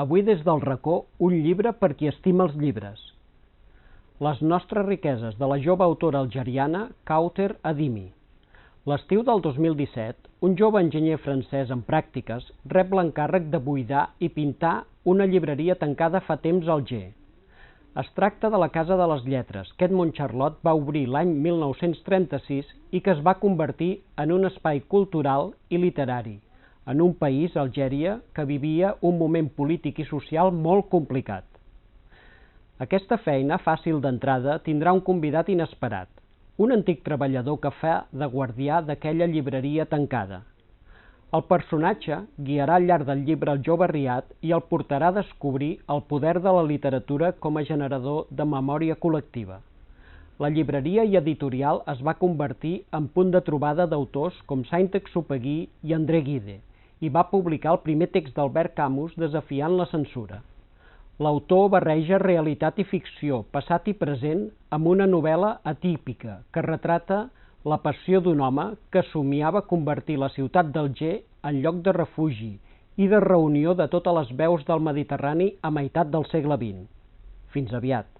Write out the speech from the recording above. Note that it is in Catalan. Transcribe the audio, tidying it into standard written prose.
Avui des del racó, un llibre per qui estima els llibres. Les nostres riqueses, de la jove autora algeriana Kawter Adimi. L'estiu del 2017, un jove enginyer francès en pràctiques rep l'encàrrec de buidar i pintar una llibreria tancada fa temps al Alger. Es tracta de la Casa de les Lletres, que Edmond Charlotte va obrir l'any 1936 i que es va convertir en un espai cultural i literari, en un país, Algèria, que vivia un moment polític i social molt complicat. Aquesta feina, fàcil d'entrada, tindrà un convidat inesperat, un antic treballador que fa de guardià d'aquella llibreria tancada. El personatge guiarà al llarg del llibre el jove Riad i el portarà a descobrir el poder de la literatura com a generador de memòria col·lectiva. La llibreria i editorial es va convertir en punt de trobada d'autors com Saint-Exupéry i André Gide, i va publicar el primer text d'Albert Camus desafiant la censura. L'autor barreja realitat i ficció, passat i present, amb una novel·la atípica que retrata la passió d'un home que somiava convertir la ciutat d'Alger en lloc de refugi i de reunió de totes les veus del Mediterrani a meitat del segle XX. Fins aviat.